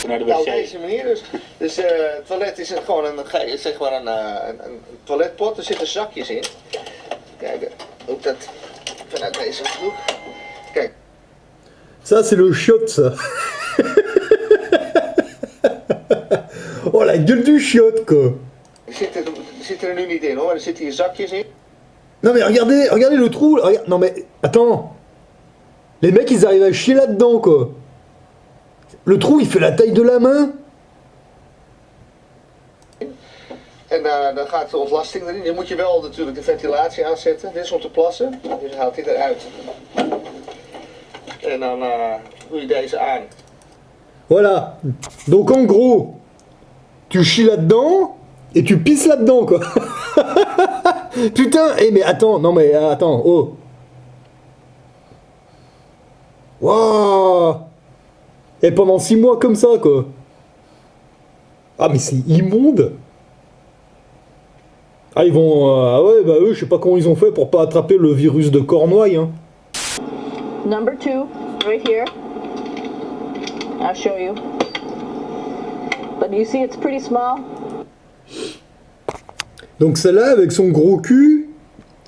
Naar de Nou, op wc. deze manier dus. Dus het toilet is gewoon zeg maar een toiletpot. Er zitten zakjes in. Kijk, ook dat vanuit deze hoek. Kijk. Ça, c'est le chiotte, ça. Oh, la gueule du chiotte, quoi. Zit er nu niet in hoor, er zitten hier zakjes in. Non, mais regardez le trou. Regarde, non, mais attends. Les mecs, ils arrivent à chier là-dedans, quoi. Le trou, il fait la taille de la main. En dan gaat de ontlasting erin. Dan moet je wel natuurlijk de ventilatie aanzetten. Dit is om te plassen. Dus haalt dit eruit. En dan doe je deze aan. Voilà. Donc, en gros, tu chies là-dedans et tu pisses là-dedans, quoi. Putain, mais attends, non, mais attends, oh. Waouh. Et pendant 6 mois comme ça, quoi. Ah, mais c'est immonde. Ah, ils vont... ah ouais, bah eux, je sais pas comment ils ont fait pour pas attraper le virus de Cornouailles, hein. Number 2, right here. I'll show you. But you see it's pretty small. Donc celle-là, avec son gros cul,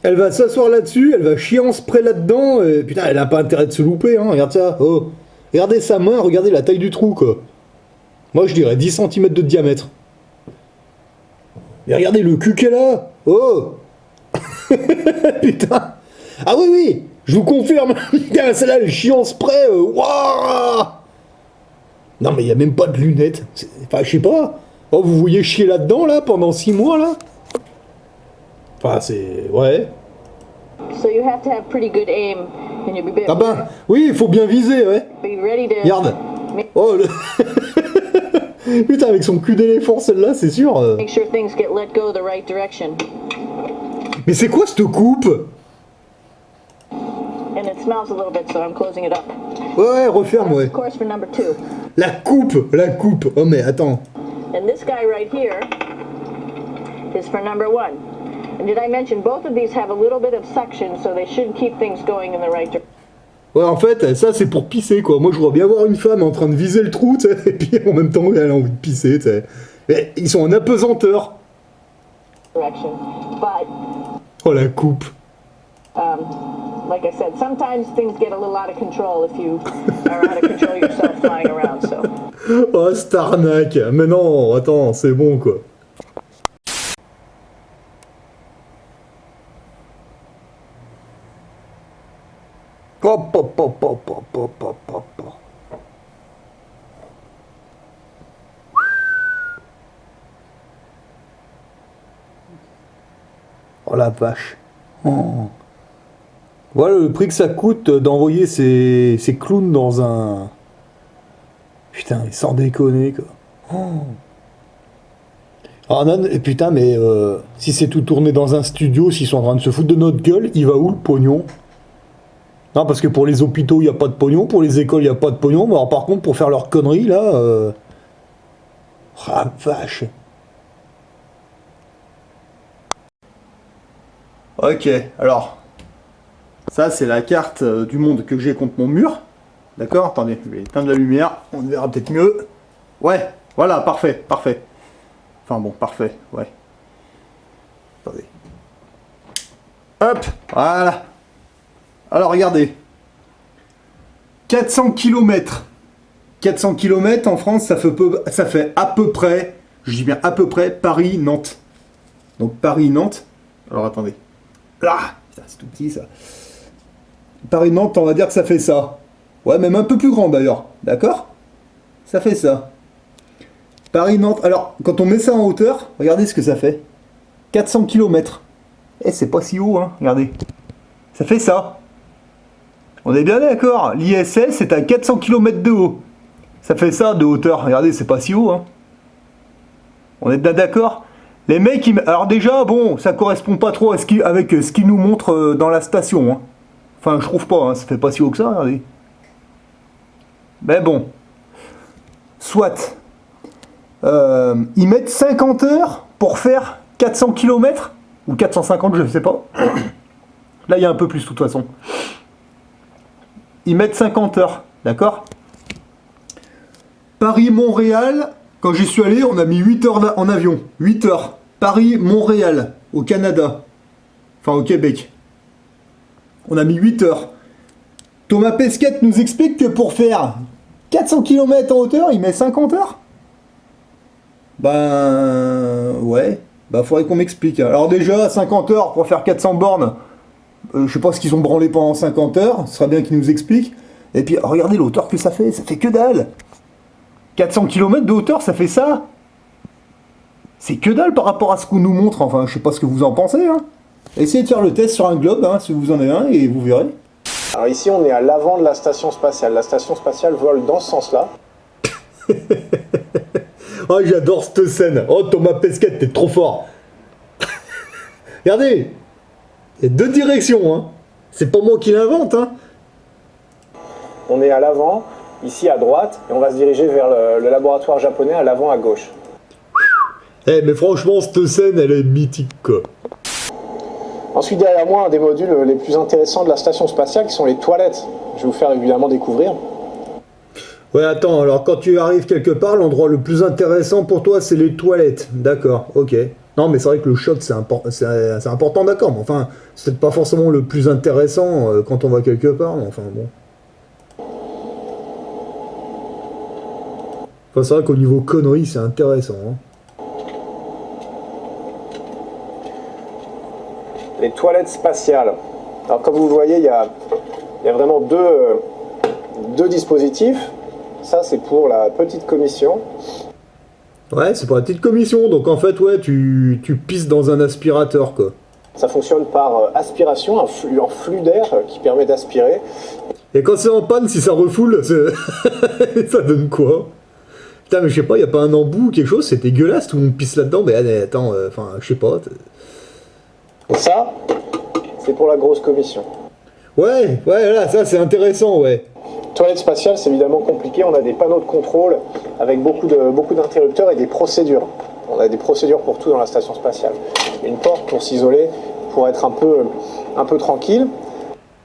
elle va s'asseoir là-dessus, elle va chier en spray là-dedans, et putain, elle a pas intérêt de se louper, hein, regarde ça, oh. Regardez sa main, regardez la taille du trou, quoi. Moi, je dirais 10 cm de diamètre. Mais regardez le cul qu'elle a. Oh. Putain. Ah oui, oui, je vous confirme. Putain, celle-là, elle chie en spray. Waouh. Non, mais il n'y a même pas de lunettes. Enfin, je sais pas. Oh, vous voyez chier là-dedans, là, pendant 6 mois, là. Enfin, c'est... Ouais. So you have to have pretty good aim and you'll be Ah ben, oui, il faut bien viser, ouais. be ready to Regarde. Oh, le... Putain, avec son cul d'éléphant, celle-là, c'est sûr. make sure things get let go the right direction. Mais c'est quoi cette coupe? And it smells a little bit, so I'm closing it up. Ouais, referme, ouais. Of course for number 2. La coupe, la coupe. Oh, mais attends. And this guy right here is for number 1. And did I mention both of these have a little bit of suction, so they should keep things going in the right direction. Ouais, en fait, ça, c'est pour pisser, quoi. Moi, je vois bien voir une femme en train de viser le trou, tu sais, et puis en même temps, elle a envie de pisser, tu sais. Mais ils sont en apesanteur. But Oh, la coupe. like I said, sometimes things get a little out of control if you are out of control yourself flying around. So. Oh, cette arnaque. Mais non, attends, c'est bon, quoi. Hop, hop, hop, hop, hop, hop, hop, hop, hop. Oh la vache. Oh. Voilà le prix que ça coûte d'envoyer ces clowns dans un... Putain, sans déconner, quoi. Oh. Ah non, et putain, mais si c'est tout tourné dans un studio, s'ils sont en train de se foutre de notre gueule, il va où le pognon? Non, parce que pour les hôpitaux, il n'y a pas de pognon, pour les écoles, il n'y a pas de pognon, mais alors par contre, pour faire leurs conneries, là... Ah, vache. Ok, alors... Ça, c'est la carte du monde que j'ai contre mon mur. D'accord? Attendez, je vais éteindre la lumière, on verra peut-être mieux. Ouais, voilà, parfait, parfait. Enfin bon, parfait, ouais. Attendez. Hop, voilà. Alors regardez, 400 km. 400 km en France, ça fait à peu près, je dis bien à peu près, Paris-Nantes. Donc Paris-Nantes, alors attendez. Là, putain, c'est tout petit ça. Paris-Nantes, on va dire que ça fait ça. Ouais, même un peu plus grand d'ailleurs, d'accord? Ça fait ça. Paris-Nantes, alors quand on met ça en hauteur, regardez ce que ça fait. 400 km. Eh, c'est pas si haut, hein, regardez. Ça fait ça. On est bien d'accord, l'ISS est à 400 km de haut. Ça fait ça de hauteur, regardez, c'est pas si haut. Hein. On est bien d'accord. Les mecs, alors déjà, bon, ça correspond pas trop avec ce qu'ils nous montrent dans la station. Hein. Enfin, je trouve pas, hein, ça fait pas si haut que ça, regardez. Mais bon. Soit. Ils mettent 50 heures pour faire 400 km, ou 450, je sais pas. Là, il y a un peu plus, de toute façon. Ils mettent 50 heures, d'accord? Paris-Montréal, quand j'y suis allé, on a mis 8 heures en avion. 8 heures. Paris-Montréal, au Canada. Enfin, au Québec. On a mis 8 heures. Thomas Pesquet nous explique que pour faire 400 km en hauteur, il met 50 heures. Ben... ouais. Ben, faudrait qu'on m'explique. Alors déjà, 50 heures pour faire 400 bornes, je sais pas ce qu'ils ont branlé pendant 50 heures. Ce serait bien qu'ils nous expliquent. Et puis, regardez l'hauteur que ça fait que dalle. 400 km de hauteur, ça fait ça. C'est que dalle par rapport à ce qu'on nous montre. Enfin, je sais pas ce que vous en pensez. Hein. Essayez de faire le test sur un globe, hein, si vous en avez un, et vous verrez. Alors ici, on est à l'avant de la station spatiale. La station spatiale vole dans ce sens-là. Oh, j'adore cette scène. Oh, Thomas Pesquet, t'es trop fort. Regardez. Il y a deux directions. Hein. C'est pas moi qui l'invente. Hein. On est à l'avant, ici à droite, et on va se diriger vers le laboratoire japonais à l'avant à gauche. Eh, mais franchement, cette scène, elle est mythique, quoi. Ensuite, derrière moi, un des modules les plus intéressants de la station spatiale, qui sont les toilettes. Je vais vous faire évidemment découvrir. Ouais, attends, alors quand tu arrives quelque part, l'endroit le plus intéressant pour toi, c'est les toilettes. D'accord, ok. Non, mais c'est vrai que le shot, c'est important, d'accord, mais enfin, c'est peut-être pas forcément le plus intéressant quand on va quelque part, mais enfin, bon. Enfin, c'est vrai qu'au niveau conneries, c'est intéressant, hein. Les toilettes spatiales. Alors comme vous le voyez, il y a vraiment deux dispositifs. Ça c'est pour la petite commission. Ouais, c'est pour la petite commission, donc en fait, ouais, tu pisses dans un aspirateur, quoi. Ça fonctionne par aspiration, un flux d'air qui permet d'aspirer. Et quand c'est en panne, si ça refoule, ça donne quoi? Putain, mais je sais pas, y a pas un embout ou quelque chose, c'est dégueulasse, tout le monde pisse là-dedans, mais attends, enfin, je sais pas. Ça, c'est pour la grosse commission. Ouais, là, ça c'est intéressant, ouais. Toilette spatiale, c'est évidemment compliqué. On a des panneaux de contrôle avec beaucoup d'interrupteurs et des procédures. On a des procédures pour tout dans la station spatiale. Une porte pour s'isoler, pour être un peu tranquille.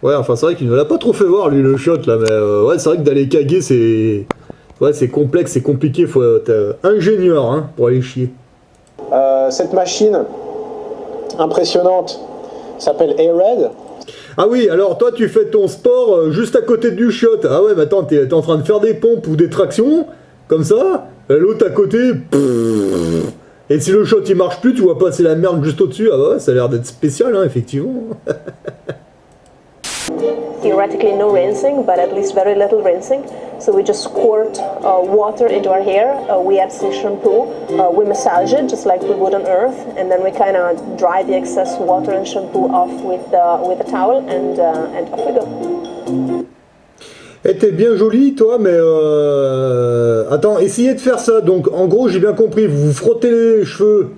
Ouais, enfin c'est vrai qu'il ne l'a pas trop fait voir lui le shot là, mais ouais, c'est vrai que d'aller caguer c'est complexe, c'est compliqué, faut être ingénieur hein, pour aller chier. Cette machine impressionnante s'appelle A-Red. Ah oui, alors toi tu fais ton sport juste à côté du shot. Ah ouais, mais attends, t'es en train de faire des pompes ou des tractions, comme ça, l'autre à côté, et si le shot il marche plus, tu vois passer la merde juste au-dessus. Ah ouais, ça a l'air d'être spécial, hein, effectivement. Theoretically no rinsing, but at least very little rinsing. So we just squirt water into our hair, we add some shampoo, we massage it just like we would on Earth, and then we kind of dry the excess water and shampoo off with a towel, and off we go. Eh, t'es bien jolie, toi, mais attends, essayez de faire ça. Donc, en gros, j'ai bien compris, vous vous frottez les cheveux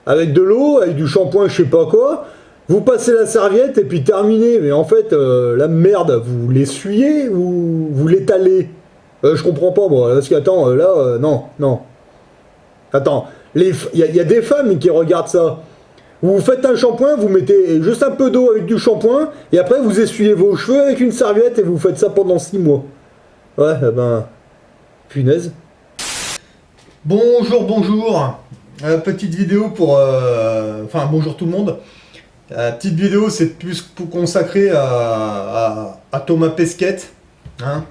avec de l'eau, avec du shampoing, je sais pas quoi. Vous passez la serviette et puis terminez. Mais en fait, la merde, vous l'essuyez ou vous l'étalez? Je comprends pas, moi. Parce que, attends, là, non. Attends, il y a des femmes qui regardent ça. Vous faites un shampoing, vous mettez juste un peu d'eau avec du shampoing, et après vous essuyez vos cheveux avec une serviette et vous faites ça pendant 6 mois. Ouais, ben... punaise. Bonjour. Petite vidéo pour... Enfin, bonjour tout le monde. Petite vidéo, c'est plus pour consacrer à Thomas Pesquet. Hein.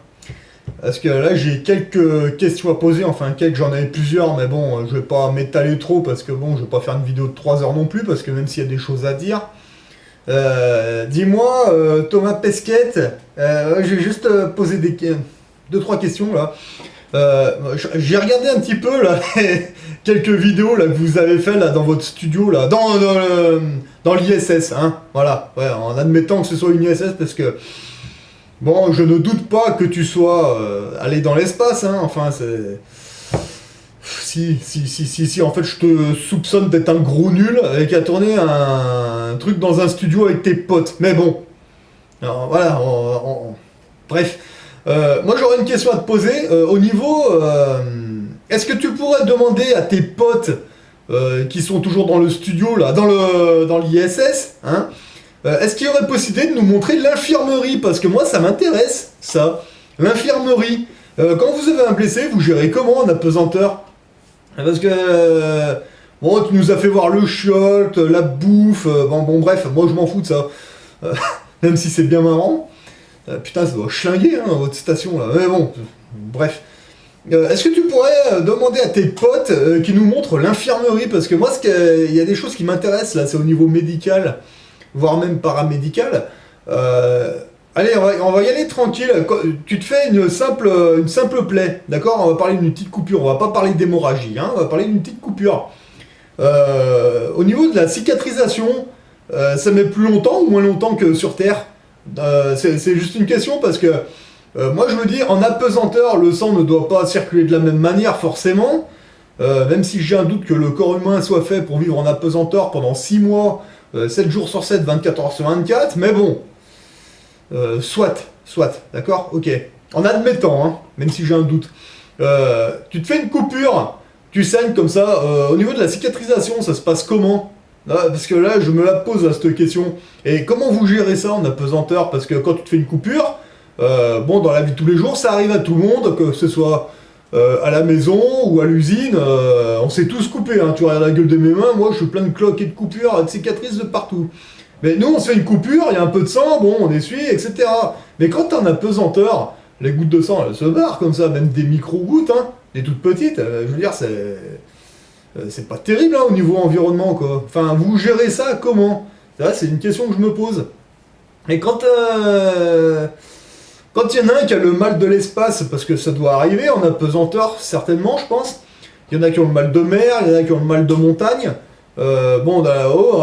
Parce que là, j'ai quelques questions à poser, enfin j'en avais plusieurs, mais bon, je vais pas m'étaler trop, parce que bon, je vais pas faire une vidéo de 3 heures non plus, parce que même s'il y a des choses à dire. Dis-moi, Thomas Pesquet, j'ai juste posé 2-3 questions, là. J'ai regardé un petit peu, là, quelques vidéos, là, que vous avez fait, là, dans votre studio, là, dans l'ISS, hein, voilà, ouais, en admettant que ce soit une ISS, parce que... Bon, je ne doute pas que tu sois allé dans l'espace, hein, enfin, c'est... Si, en fait, je te soupçonne d'être un gros nul avec à tourner un truc dans un studio avec tes potes, mais bon. Alors, voilà, bref. Moi, j'aurais une question à te poser, au niveau... est-ce que tu pourrais demander à tes potes qui sont toujours dans le studio, là, dans l'ISS, hein, est-ce qu'il y aurait possibilité de nous montrer l'infirmerie? Parce que moi, ça m'intéresse, ça. L'infirmerie. Quand vous avez un blessé, vous gérez comment en apesanteur? Parce que bon, tu nous as fait voir le chiolt, la bouffe, bon bref, moi je m'en fous de ça. Même si c'est bien marrant. Putain, ça doit schlinguer hein, votre station là. Mais bon, bref. Est-ce que tu pourrais demander à tes potes qui nous montrent l'infirmerie? Parce que moi, il y a des choses qui m'intéressent là, c'est au niveau médical, voire même paramédical. Allez, on va y aller tranquille. Tu te fais une simple plaie, d'accord? On va parler d'une petite coupure, on va pas parler d'hémorragie, hein, on va parler d'une petite coupure. Au niveau de la cicatrisation, ça met plus longtemps ou moins longtemps que sur Terre? C'est juste une question parce que moi je me dis, en apesanteur, le sang ne doit pas circuler de la même manière forcément, même si j'ai un doute que le corps humain soit fait pour vivre en apesanteur pendant 6 mois, 7 jours sur 7, 24 heures sur 24, mais bon, soit, d'accord, ok. En admettant, hein, même si j'ai un doute. Tu te fais une coupure, tu saignes comme ça, au niveau de la cicatrisation, ça se passe comment? Parce que là, je me la pose à cette question. Et comment vous gérez ça en apesanteur? Parce que quand tu te fais une coupure, bon, dans la vie de tous les jours, ça arrive à tout le monde, que ce soit à la maison ou à l'usine, on s'est tous coupés, hein. Tu regardes la gueule de mes mains, moi je suis plein de cloques et de coupures, de cicatrices de partout. Mais nous, on se fait une coupure, il y a un peu de sang, bon, on essuie, etc. Mais quand t'es en apesanteur, les gouttes de sang, elles se barrent comme ça, même des micro-gouttes, hein, des toutes petites, je veux dire, c'est pas terrible hein, au niveau environnement, quoi. Enfin, vous gérez ça comment? C'est une question que je me pose. Et quand il y en a un qui a le mal de l'espace, parce que ça doit arriver en apesanteur, certainement, je pense. Il y en a qui ont le mal de mer, il y en a qui ont le mal de montagne. Bon, là-haut,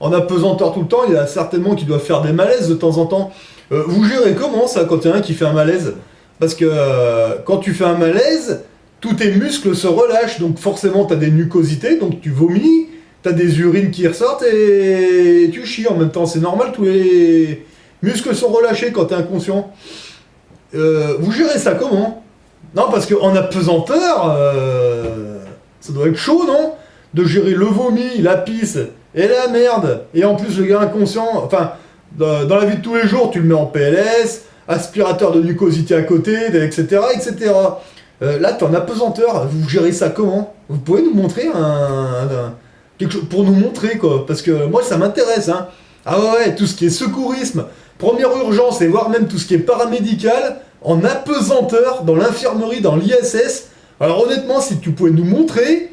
en apesanteur tout le temps, il y en a certainement qui doivent faire des malaises de temps en temps. Vous gérez comment ça quand il y en a un qui fait un malaise? Parce que quand tu fais un malaise, tous tes muscles se relâchent, donc forcément tu as des mucosités, donc tu vomis, tu as des urines qui ressortent et tu chies en même temps. C'est normal, tous les muscles sont relâchés quand tu es inconscient. Vous gérez ça comment? Non, parce qu'en apesanteur, ça doit être chaud, non? De gérer le vomi, la pisse et la merde, et en plus le gars inconscient, enfin, dans la vie de tous les jours, tu le mets en PLS, aspirateur de mucosité à côté, etc., etc. Là, t'es en apesanteur, vous gérez ça comment? Vous pouvez nous montrer quelque chose pour nous montrer, quoi, parce que moi, ça m'intéresse, hein. Ah ouais, tout ce qui est secourisme, première urgence, et voire même tout ce qui est paramédical, en apesanteur, dans l'infirmerie, dans l'ISS. Alors honnêtement, si tu pouvais nous montrer,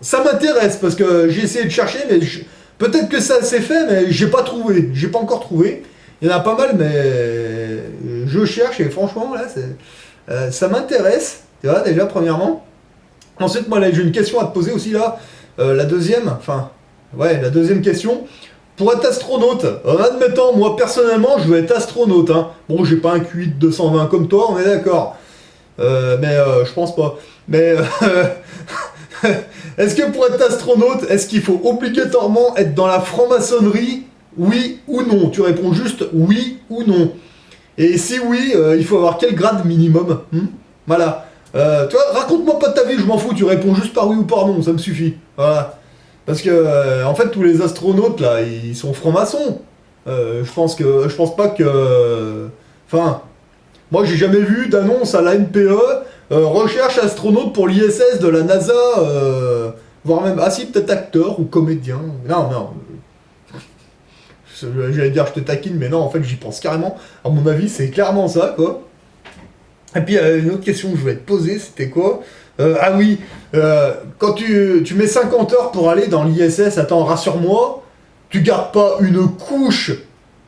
ça m'intéresse, parce que j'ai essayé de chercher, mais peut-être que ça s'est fait, mais j'ai pas trouvé, j'ai pas encore trouvé. Il y en a pas mal, mais je cherche, et franchement, là, ça m'intéresse. Tu vois, déjà, premièrement. Ensuite, moi, là, j'ai une question à te poser aussi, là. La deuxième question. Pour être astronaute, en admettant, moi, personnellement, je veux être astronaute, hein. Bon, j'ai pas un QI de 220 comme toi, on est d'accord. Mais je pense pas. Mais est-ce que pour être astronaute, est-ce qu'il faut obligatoirement être dans la franc-maçonnerie? Oui ou non? Tu réponds juste oui ou non. Et si oui, il faut avoir quel grade minimum? Voilà. Toi, raconte-moi pas de ta vie, je m'en fous, tu réponds juste par oui ou par non, ça me suffit. Voilà. Parce que, en fait, tous les astronautes, là, ils sont francs-maçons. Je pense pas que... Enfin, moi, j'ai jamais vu d'annonce à la NPE, recherche astronaute pour l'ISS de la NASA, voire même, ah si, peut-être acteur ou comédien. Non. J'allais dire je te taquine, mais non, en fait, j'y pense carrément. À mon avis, c'est clairement ça, quoi. Et puis, une autre question que je voulais te poser, c'était quoi? Ah oui, quand tu mets 50 heures pour aller dans l'ISS, attends, rassure-moi, tu gardes pas une couche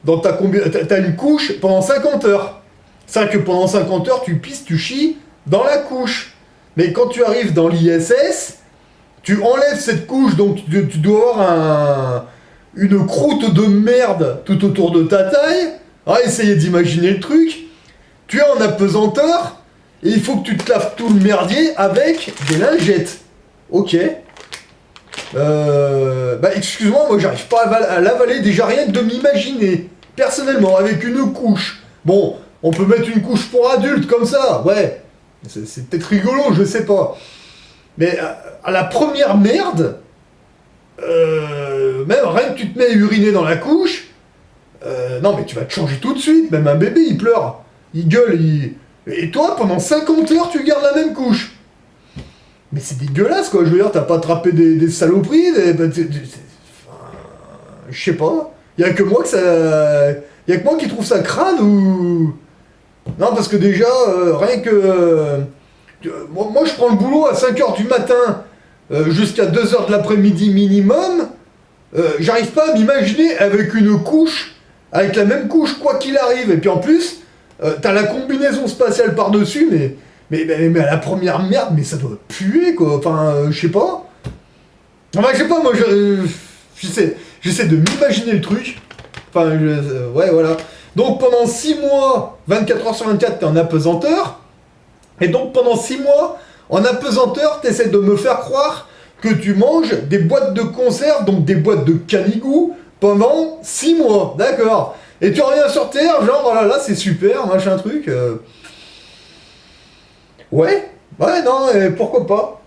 dans ta t'as une couche pendant 50 heures. C'est vrai que pendant 50 heures, tu pisses, tu chies dans la couche. Mais quand tu arrives dans l'ISS, tu enlèves cette couche, donc tu dois avoir une croûte de merde tout autour de ta taille. Ah, essayez d'imaginer le truc. Tu es en apesanteur, et il faut que tu te laves tout le merdier avec des lingettes. Ok. Excuse-moi, moi j'arrive pas à l'avaler, déjà rien que de m'imaginer. Personnellement, avec une couche. Bon, on peut mettre une couche pour adultes comme ça, ouais. C'est peut-être rigolo, je sais pas. Mais à la première merde, même rien que tu te mets à uriner dans la couche, non mais tu vas te changer tout de suite, même un bébé il pleure. Il gueule, Et toi, pendant 50 heures, tu gardes la même couche. Mais c'est dégueulasse, quoi. Je veux dire, t'as pas attrapé des saloperies, je sais pas. Y a que moi qui trouve ça crade ou... Non, parce que déjà, rien que... moi, je prends le boulot à 5h du matin jusqu'à 2h de l'après-midi minimum. J'arrive pas à m'imaginer avec une couche, avec la même couche, quoi qu'il arrive. Et puis en plus, t'as la combinaison spatiale par-dessus, mais à la première merde, mais ça doit puer, quoi. Enfin, je sais pas. Enfin, je sais pas, moi, j'essaie de m'imaginer le truc. Enfin, ouais, voilà. Donc pendant 6 mois, 24 heures sur 24, t'es en apesanteur. Et donc pendant 6 mois, en apesanteur, t'essaies de me faire croire que tu manges des boîtes de conserve, donc des boîtes de canigou, pendant 6 mois. D'accord. Et tu reviens sur Terre, genre, voilà, là, c'est super, machin truc. Ouais, non, pourquoi pas.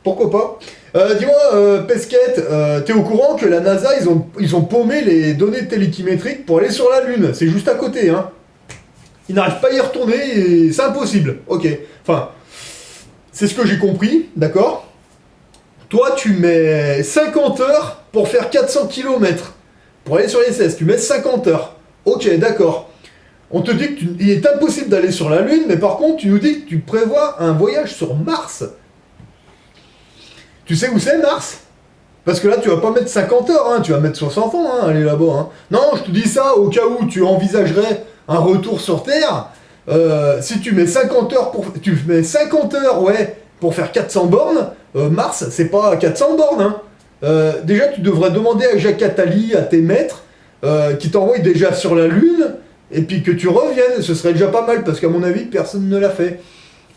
Dis-moi, Pesquette, t'es au courant que la NASA, ils ont paumé les données télékimétriques pour aller sur la Lune. C'est juste à côté, hein. Ils n'arrivent pas à y retourner, et c'est impossible. Ok, enfin, c'est ce que j'ai compris, d'accord. Toi, tu mets 50 heures pour faire 400 km. Pour aller sur l'ISS, tu mets 50 heures. Ok, d'accord. On te dit qu'il est impossible d'aller sur la Lune, mais par contre, tu nous dis que tu prévois un voyage sur Mars. Tu sais où c'est, Mars? Parce que là, tu vas pas mettre 50 heures, hein, tu vas mettre 60 ans, hein, aller là-bas. Hein. Non, je te dis ça au cas où tu envisagerais un retour sur Terre. Si tu mets 50 heures pour faire 400 bornes, Mars, c'est pas 400 bornes. Hein. Déjà, tu devrais demander à Jacques Attali, à tes maîtres, qui t'envoient déjà sur la Lune, et puis que tu reviennes. Ce serait déjà pas mal, parce qu'à mon avis, personne ne l'a fait.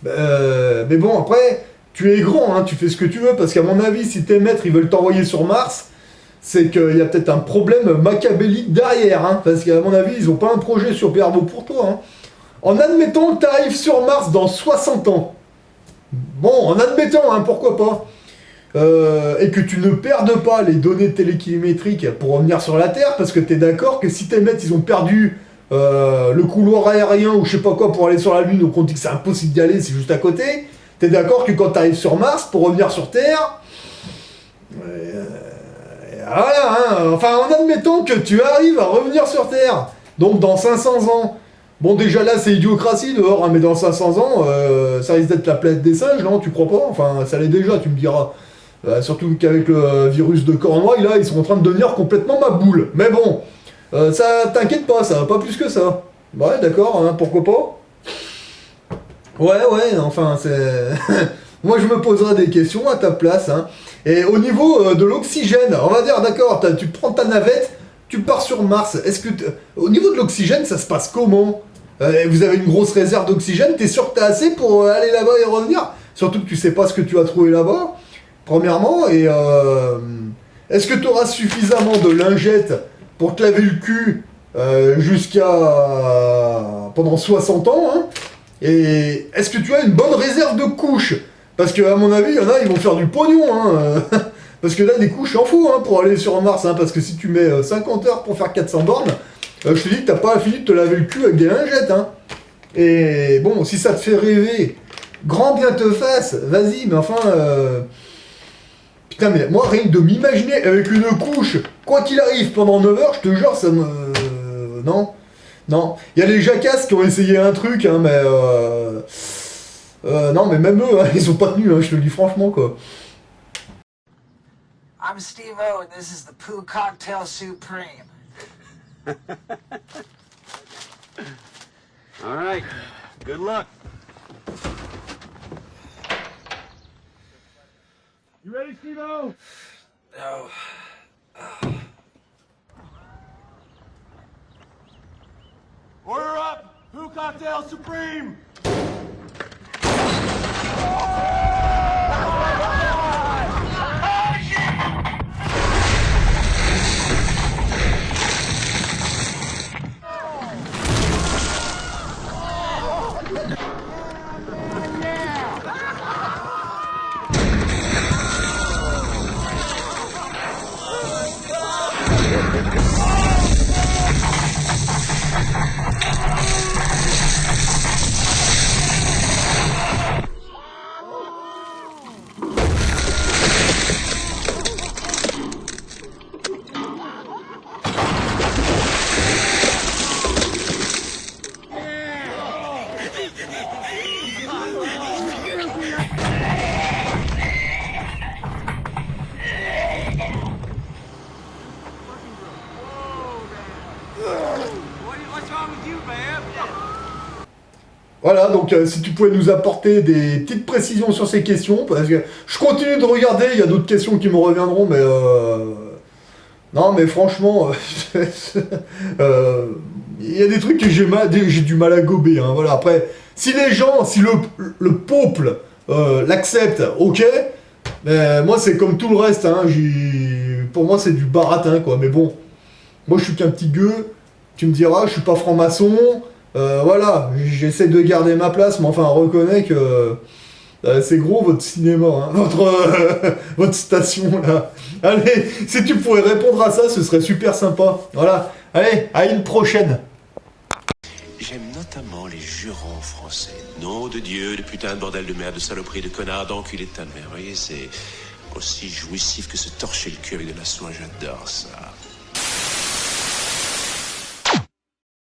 Mais bon, après... Tu es grand, hein, tu fais ce que tu veux, parce qu'à mon avis, si tes maîtres ils veulent t'envoyer sur Mars, c'est qu'il y a peut-être un problème macabélique derrière, hein, parce qu'à mon avis, ils n'ont pas un projet superbe pour toi. Hein. En admettant que tu arrives sur Mars dans 60 ans, bon, en admettant, hein, pourquoi pas, et que tu ne perdes pas les données télékilométriques pour revenir sur la Terre, parce que tu es d'accord que si tes maîtres ils ont perdu le couloir aérien ou je sais pas quoi pour aller sur la Lune, donc on dit que c'est impossible d'y aller, c'est juste à côté. T'es d'accord que quand t'arrives sur Mars, pour revenir sur Terre... voilà, hein, enfin, en admettant que tu arrives à revenir sur Terre, donc dans 500 ans... Bon, déjà là, c'est idiocratie dehors, hein, mais dans 500 ans, ça risque d'être la planète des singes, non? Tu crois pas? Enfin, ça l'est déjà, tu me diras. Surtout qu'avec le virus de Cornouailles, là, ils sont en train de devenir complètement ma boule. Mais bon, ça t'inquiète pas, ça va pas plus que ça. Ouais, d'accord, hein, pourquoi pas? Ouais, enfin, c'est... Moi, je me poserai des questions à ta place, hein. Et au niveau de l'oxygène, on va dire, d'accord, tu prends ta navette, tu pars sur Mars. Est-ce que... Au niveau de l'oxygène, ça se passe comment? Vous avez une grosse réserve d'oxygène? T'es sûr que t'as assez pour aller là-bas et revenir? Surtout que tu sais pas ce que tu vas trouver là-bas, premièrement. Et est-ce que tu auras suffisamment de lingettes pour te laver le cul jusqu'à... pendant 60 ans, hein? Et est-ce que tu as une bonne réserve de couches? Parce qu'à mon avis, il y en a, ils vont faire du pognon, hein. Parce que là, des couches, en faut, hein, pour aller sur Mars, hein. Parce que si tu mets 50 heures pour faire 400 bornes, je te dis que t'as pas fini de te laver le cul avec des lingettes, hein. Et bon, si ça te fait rêver, grand bien te fasse, vas-y, mais enfin... Putain, mais moi, rien que de m'imaginer avec une couche, quoi qu'il arrive, pendant 9 heures, je te jure, ça me... Non, il y a les jacasses qui ont essayé un truc, hein, mais... non, mais même eux, hein, ils ont pas tenu, hein, je te le dis franchement, quoi. I'm Steve-O, and this is the Poo Cocktail Supreme. All right, good luck. You ready, Steve-O? No. Order up! Poo Cocktail Supreme! Voilà, donc si tu pouvais nous apporter des petites précisions sur ces questions, parce que je continue de regarder, il y a d'autres questions qui me reviendront, mais non, mais franchement, il y a des trucs que j'ai du mal à gober, hein, voilà. Après, si les gens, si le peuple l'accepte, ok, mais moi c'est comme tout le reste, hein, pour moi c'est du baratin, quoi, mais bon, moi je suis qu'un petit gueux, tu me diras, je suis pas franc-maçon, voilà, j'essaie de garder ma place, mais enfin, reconnais que c'est gros votre cinéma, hein, votre station là. Allez, si tu pourrais répondre à ça, ce serait super sympa. Voilà, allez, à une prochaine. J'aime notamment les jurons français. Nom de Dieu, de putain, de bordel de merde, de saloperie, de connard, d'enculé de ta mère. Vous voyez, c'est aussi jouissif que se torcher le cul avec de la soie, j'adore ça.